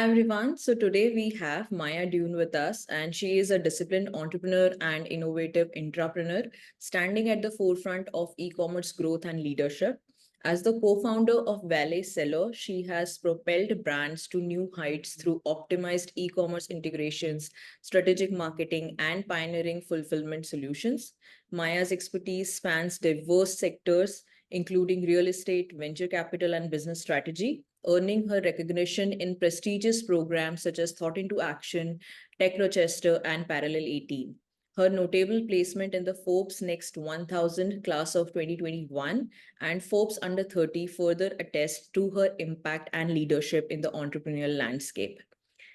everyone. So today we have Maya Dunne with us, and she is a disciplined entrepreneur and innovative intrapreneur standing at the forefront of e-commerce growth and leadership. As the co-founder of Valet Seller, she has propelled brands to new heights through optimized e-commerce integrations, strategic marketing, and pioneering fulfillment solutions. Maya's expertise spans diverse sectors, including real estate, venture capital, and business strategy, earning her recognition in prestigious programs such as Thought into Action, TECHRochester, and Parallel 18. Her notable placement in the Forbes Next 1000 class of 2021 and Forbes Under 30 further attest to her impact and leadership in the entrepreneurial landscape.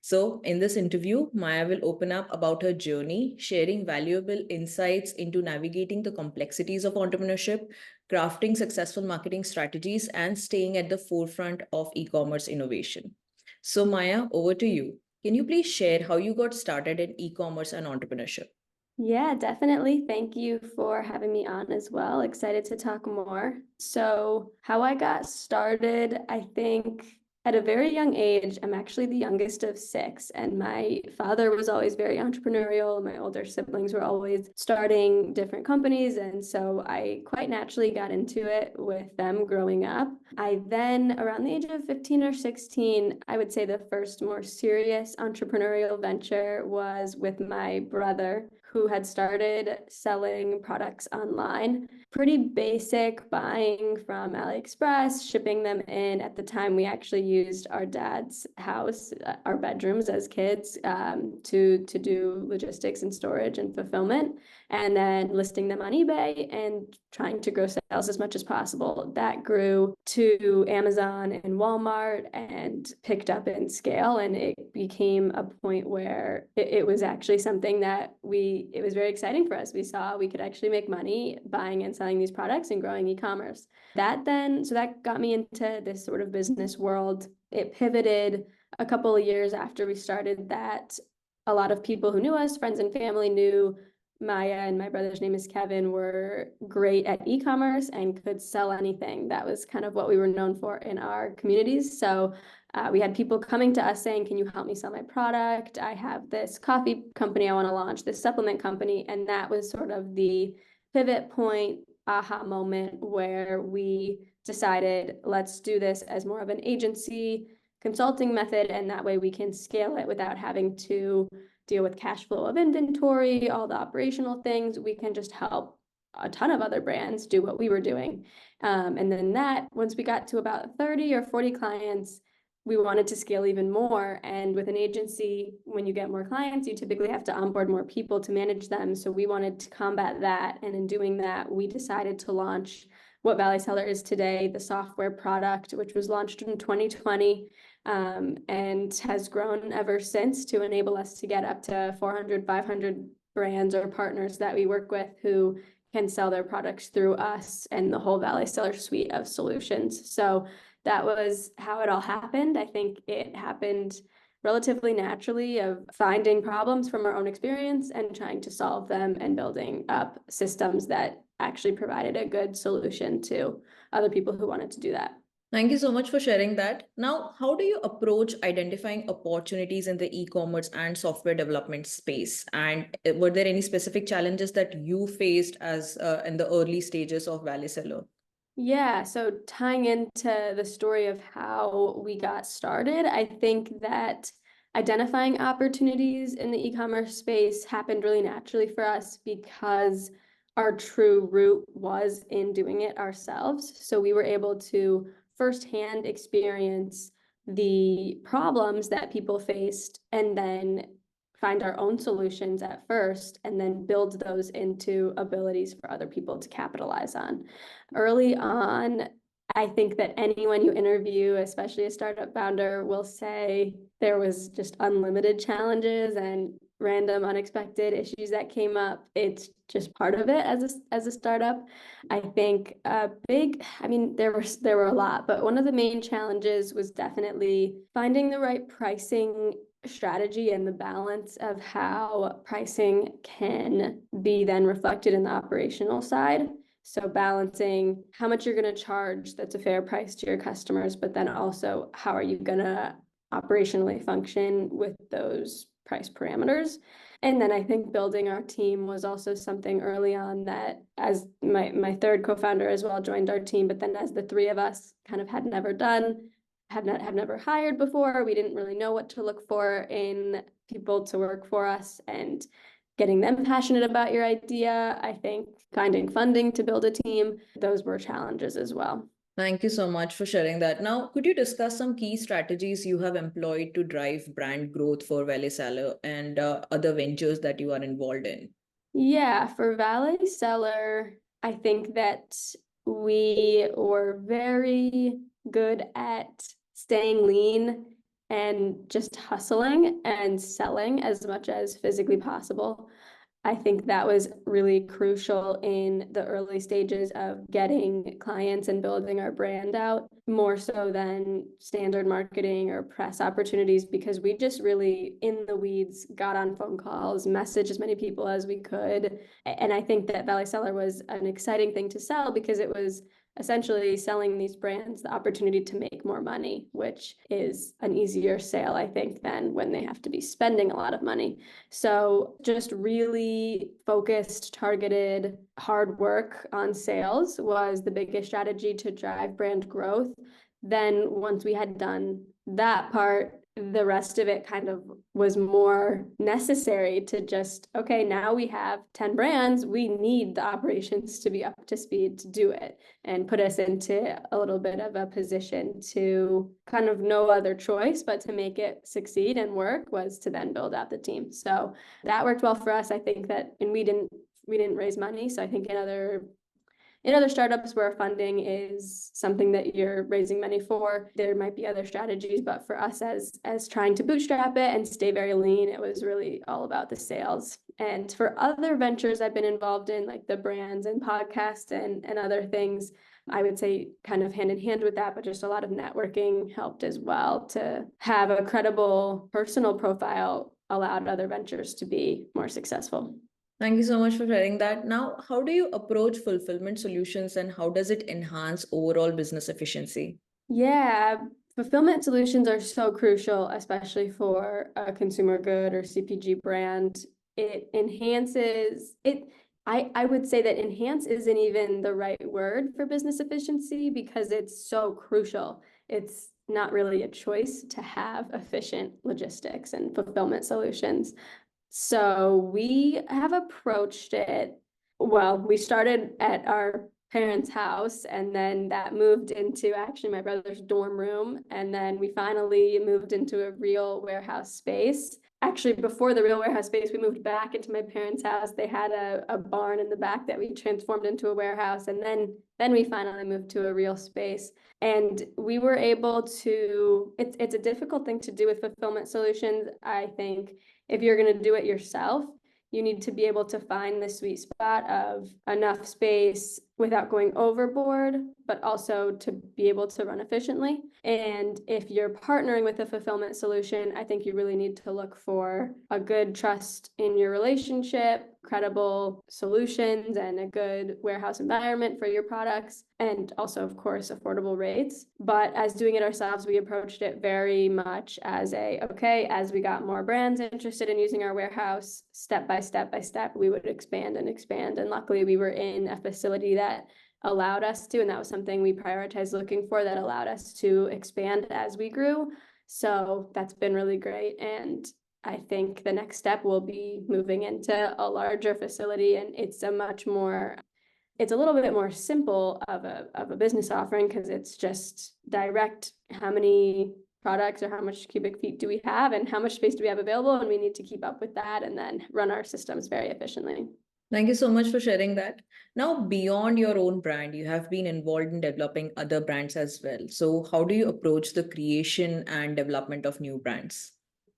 So, in this interview, Maya will open up about her journey, sharing valuable insights into navigating the complexities of entrepreneurship, crafting successful marketing strategies, and staying at the forefront of e-commerce innovation. So, Maya, over to you. Can you please share how you got started in e-commerce and entrepreneurship? Yeah, definitely. Thank you for having me on as well. Excited to talk more. So, how I got started, I think at a very young age, I'm actually the youngest of six, and my father was always very entrepreneurial. My older siblings were always starting different companies, and so I quite naturally got into it with them growing up. I then, around the age of 15 or 16, I would say the first more serious entrepreneurial venture was with my brother, who had started selling products online. Pretty basic, buying from AliExpress, shipping them in. At the time, we actually used our dad's house, our bedrooms as kids, to do logistics and storage and fulfillment, and then listing them on eBay and trying to grow sales as much as possible. That grew to Amazon and Walmart and picked up in scale, and it became a point where it was actually something that it was very exciting for us. We saw we could actually make money buying and selling these products and growing e-commerce. So that got me into this sort of business world. It pivoted a couple of years after we started that. A lot of people who knew us, friends and family, knew Maya, and my brother's name is Kevin, were great at e-commerce and could sell anything. That was kind of what we were known for in our communities. So we had people coming to us saying, can you help me sell my product? I have this coffee company I want to launch, this supplement company. And that was sort of the pivot point, aha moment, where we decided, let's do this as more of an agency consulting method. And that way we can scale it without having to deal with cash flow of inventory, all the operational things. We can just help a ton of other brands do what we were doing. And then once we got to about 30 or 40 clients, we wanted to scale even more. And with an agency, when you get more clients, you typically have to onboard more people to manage them. So we wanted to combat that. And in doing that, we decided to launch what Valet Seller is today, the software product, which was launched in 2020 and has grown ever since to enable us to get up to 400, 500 brands or partners that we work with who can sell their products through us and the whole Valet Seller suite of solutions. So that was how it all happened. I think it happened relatively naturally of finding problems from our own experience and trying to solve them and building up systems that actually provided a good solution to other people who wanted to do that. Thank you so much for sharing that. Now, how do you approach identifying opportunities in the e-commerce and software development space? And were there any specific challenges that you faced as in the early stages of Valet Seller? Yeah, so tying into the story of how we got started, I think that identifying opportunities in the e-commerce space happened really naturally for us because our true root was in doing it ourselves. So we were able to firsthand experience the problems that people faced and then find our own solutions at first and then build those into abilities for other people to capitalize on. Early on, I think that anyone you interview, especially a startup founder, will say there was just unlimited challenges and random unexpected issues that came up. It's just part of it as a startup. I think there were a lot, but one of the main challenges was definitely finding the right pricing strategy and the balance of how pricing can be then reflected in the operational side. So balancing how much you're going to charge that's a fair price to your customers, but then also how are you going to operationally function with those price parameters. And then I think building our team was also something early on that, as my third co-founder as well joined our team, but then as the three of us kind of had never hired before, we didn't really know what to look for in people to work for us, and getting them passionate about your idea. I think finding funding to build a team, those were challenges as well. Thank you so much for sharing that. Now, could you discuss some key strategies you have employed to drive brand growth for Valet Seller and other ventures that you are involved in? Yeah, for Valet Seller, I think that we were very good at staying lean and just hustling and selling as much as physically possible. I think that was really crucial in the early stages of getting clients and building our brand out, more so than standard marketing or press opportunities, because we just really in the weeds got on phone calls, messaged as many people as we could. And I think that Valet Seller was an exciting thing to sell because it was essentially selling these brands the opportunity to make more money, which is an easier sale, I think, than when they have to be spending a lot of money. So just really focused, targeted, hard work on sales was the biggest strategy to drive brand growth. Then once we had done that part, the rest of it kind of was more necessary to just, okay, now we have 10 brands, we need the operations to be up to speed to do it, and put us into a little bit of a position to kind of no other choice but to make it succeed and work was to then build out the team. So that worked well for us. I think that, and we didn't raise money. So I think in other startups where funding is something that you're raising money for, there might be other strategies, but for us as trying to bootstrap it and stay very lean, it was really all about the sales. And for other ventures I've been involved in, like the brands and podcasts and other things, I would say kind of hand in hand with that, but just a lot of networking helped as well to have a credible personal profile, allowed other ventures to be more successful. Thank you so much for sharing that. Now, how do you approach fulfillment solutions and how does it enhance overall business efficiency? Yeah, fulfillment solutions are so crucial, especially for a consumer good or CPG brand. It enhances it. I would say that enhance isn't even the right word for business efficiency because it's so crucial. It's not really a choice to have efficient logistics and fulfillment solutions. So we have approached it, well, we started at our parents' house, and then that moved into actually my brother's dorm room, and then we finally moved into a real warehouse space. Actually, before the real warehouse space, we moved back into my parents' house. They had a barn in the back that we transformed into a warehouse, and then we finally moved to a real space. And we were able to, it's a difficult thing to do with fulfillment solutions. I think if you're going to do it yourself, you need to be able to find the sweet spot of enough space without going overboard, but also to be able to run efficiently. And if you're partnering with a fulfillment solution, I think you really need to look for a good trust in your relationship, credible solutions, and a good warehouse environment for your products, and also, of course, affordable rates. But as doing it ourselves, we approached it very much as okay, as we got more brands interested in using our warehouse, step by step, we would expand and expand. And luckily, we were in a facility that allowed us to, and that was something we prioritized looking for, that allowed us to expand as we grew. So that's been really great. And I think the next step will be moving into a larger facility, and it's a little bit more simple of a business offering because it's just direct how many products or how much cubic feet do we have and how much space do we have available, and we need to keep up with that and then run our systems very efficiently. Thank you so much for sharing that. Now, beyond your own brand, you have been involved in developing other brands as well. So how do you approach the creation and development of new brands?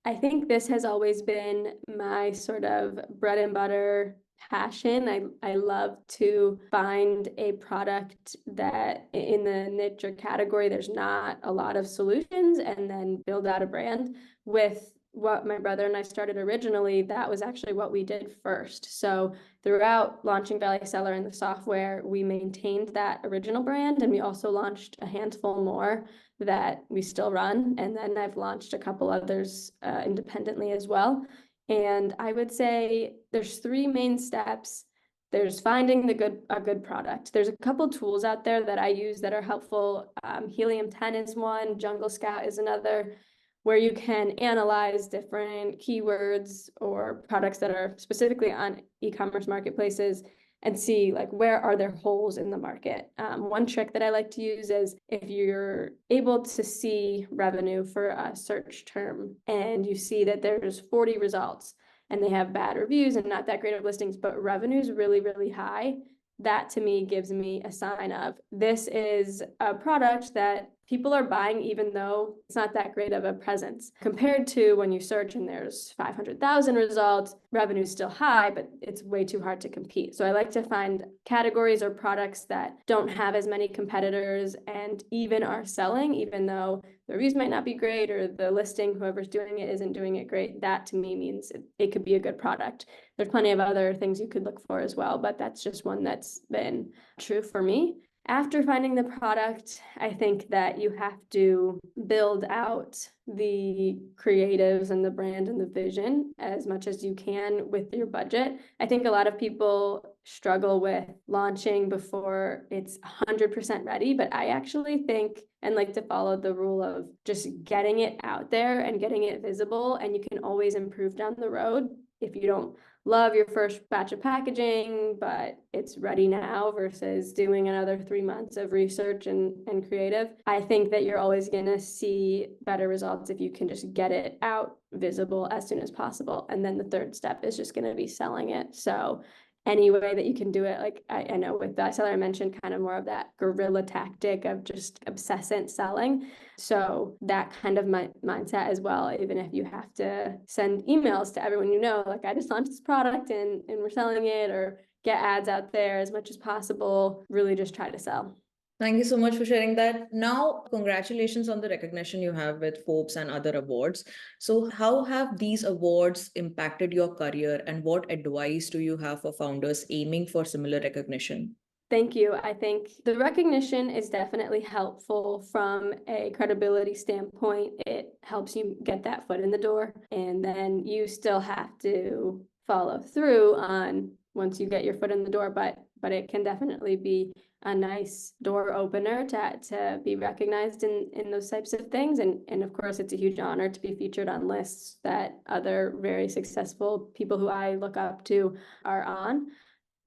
I think this has always been my sort of bread and butter passion. I love to find a product that in the niche or category, there's not a lot of solutions, and then build out a brand with what my brother and I started originally, that was actually what we did first. So throughout launching Valet Seller and the software, we maintained that original brand, and we also launched a handful more that we still run. And then I've launched a couple others independently as well. And I would say there's three main steps. There's finding a good product. There's a couple tools out there that I use that are helpful. Helium 10 is one, Jungle Scout is another, where you can analyze different keywords or products that are specifically on e-commerce marketplaces and see like where are there holes in the market. One trick that I like to use is if you're able to see revenue for a search term and you see that there's 40 results and they have bad reviews and not that great of listings, but revenue is really, really high, that to me gives me a sign of this is a product that people are buying even though it's not that great of a presence. Compared to when you search and there's 500,000 results, revenue is still high, but it's way too hard to compete. So I like to find categories or products that don't have as many competitors and even are selling, even though the reviews might not be great or the listing, whoever's doing it isn't doing it great. That to me means it could be a good product. There's plenty of other things you could look for as well, but that's just one that's been true for me. After finding the product, I think that you have to build out the creatives and the brand and the vision as much as you can with your budget. I think a lot of people struggle with launching before it's 100% ready, but I actually think and like to follow the rule of just getting it out there and getting it visible, and you can always improve down the road. If you don't love your first batch of packaging, but it's ready now versus doing another 3 months of research and creative, I think that you're always going to see better results if you can just get it out visible as soon as possible. And then the third step is just going to be selling it. So any way that you can do it, like I know with Valet Seller, I mentioned kind of more of that guerrilla tactic of just obsessant selling. So that kind of mindset as well, even if you have to send emails to everyone you know, like I just launched this product and we're selling it, or get ads out there as much as possible, really just try to sell. Thank you so much for sharing that. Now, congratulations on the recognition you have with Forbes and other awards. So how have these awards impacted your career, and what advice do you have for founders aiming for similar recognition? Thank you. I think the recognition is definitely helpful from a credibility standpoint. It helps you get that foot in the door, and then you still have to follow through on once you get your foot in the door, but it can definitely be a nice door opener to be recognized in those types of things. And of course, it's a huge honor to be featured on lists that other very successful people who I look up to are on.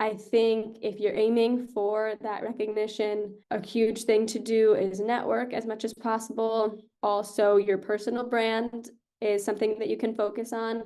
I think if you're aiming for that recognition, a huge thing to do is network as much as possible. Also, your personal brand is something that you can focus on.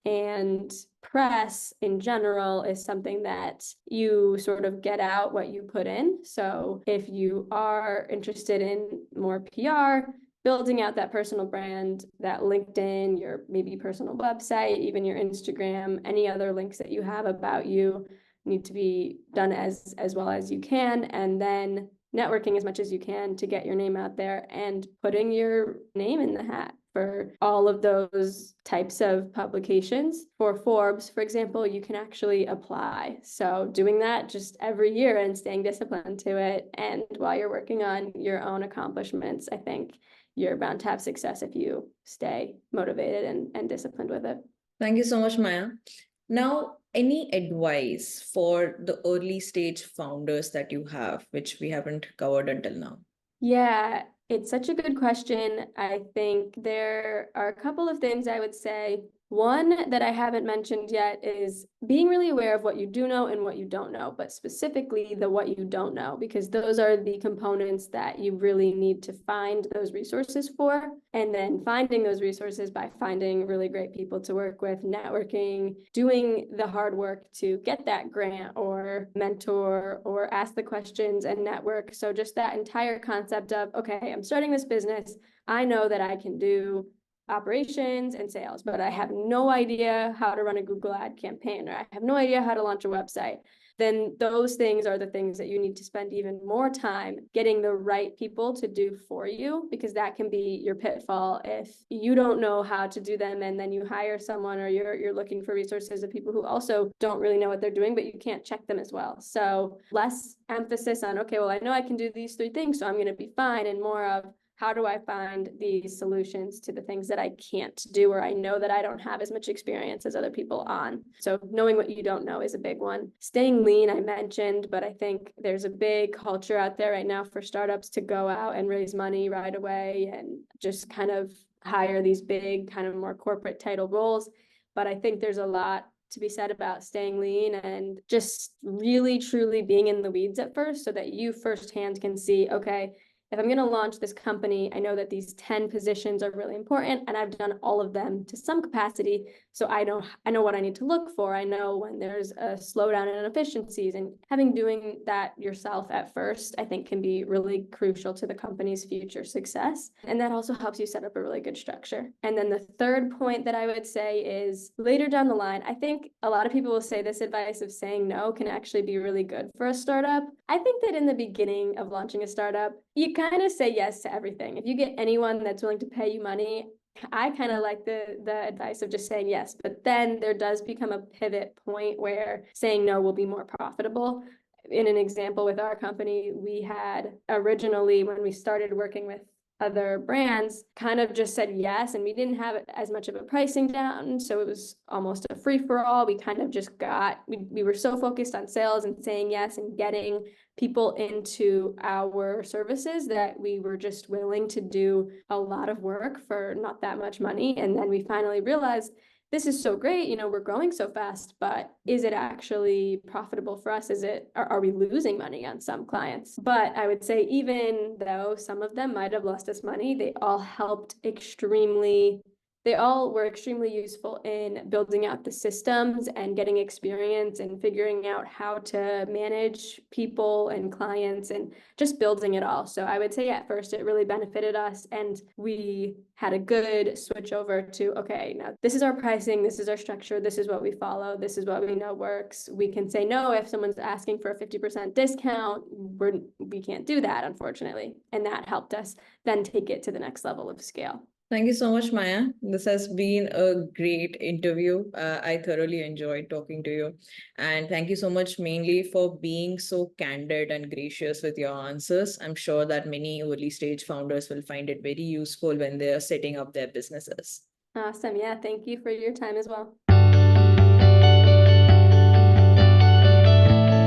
And press in general is something that you sort of get out what you put in. So if you are interested in more PR, building out that personal brand, that LinkedIn, your maybe personal website, even your Instagram, any other links that you have about you need to be done as well as you can. And then networking as much as you can to get your name out there and putting your name in the hat for all of those types of publications. For Forbes, for example, you can actually apply. So doing that just every year and staying disciplined to it. And while you're working on your own accomplishments, I think you're bound to have success if you stay motivated and disciplined with it. Thank you so much, Maya. Now, any advice for the early stage founders that you have, which we haven't covered until now? Yeah, it's such a good question. I think there are a couple of things I would say. One that I haven't mentioned yet is being really aware of what you do know and what you don't know, but specifically the what you don't know, because those are the components that you really need to find those resources for. And then finding those resources by finding really great people to work with, networking, doing the hard work to get that grant or mentor or ask the questions and network. So just that entire concept of, okay, I'm starting this business. I know that I can do operations and sales, but I have no idea how to run a Google ad campaign, or I have no idea how to launch a website. then those things are the things that you need to spend even more time getting the right people to do for you, because that can be your pitfall if you don't know how to do them and then you hire someone, or you're looking for resources of people who also don't really know what they're doing, but you can't check them as well. So less emphasis on, okay, well, I know I can do these 3 things, so I'm going to be fine, and more of, how do I find these solutions to the things that I can't do, or I know that I don't have as much experience as other people on? So knowing what you don't know is a big one. Staying lean, I mentioned, but I think there's a big culture out there right now for startups to go out and raise money right away and just kind of hire these big, kind of more corporate title roles. But I think there's a lot to be said about staying lean and just really, truly being in the weeds at first, so that you firsthand can see, okay, if I'm going to launch this company, I know that these 10 positions are really important, and I've done all of them to some capacity. So I know what I need to look for. I know when there's a slowdown in efficiencies, and doing that yourself at first, I think, can be really crucial to the company's future success. And that also helps you set up a really good structure. And then the third point that I would say is, later down the line, I think a lot of people will say this advice of saying no can actually be really good for a startup. I think that in the beginning of launching a startup, you kind of say yes to everything. If you get anyone that's willing to pay you money, I kind of like the advice of just saying yes, but then there does become a pivot point where saying no will be more profitable. In an example with our company, we had originally, when we started working with other brands, kind of just said yes, and we didn't have as much of a pricing down, so it was almost a free-for-all. We kind of just we were so focused on sales and saying yes and getting people into our services that we were just willing to do a lot of work for not that much money. And then we finally realized, this is so great, we're growing so fast, but is it actually profitable for us? Are we losing money on some clients? But I would say, even though some of them might have lost us money, they all were extremely useful in building out the systems and getting experience and figuring out how to manage people and clients and just building it all. So I would say at first it really benefited us, and we had a good switch over to, okay, now this is our pricing, this is our structure, this is what we follow, this is what we know works. We can say no if someone's asking for a 50% discount. We can't do that, unfortunately. And that helped us then take it to the next level of scale. Thank you so much, Maya. This has been a great interview. I thoroughly enjoyed talking to you. And thank you so much, mainly for being so candid and gracious with your answers. I'm sure that many early stage founders will find it very useful when they're setting up their businesses. Awesome. Yeah, thank you for your time as well.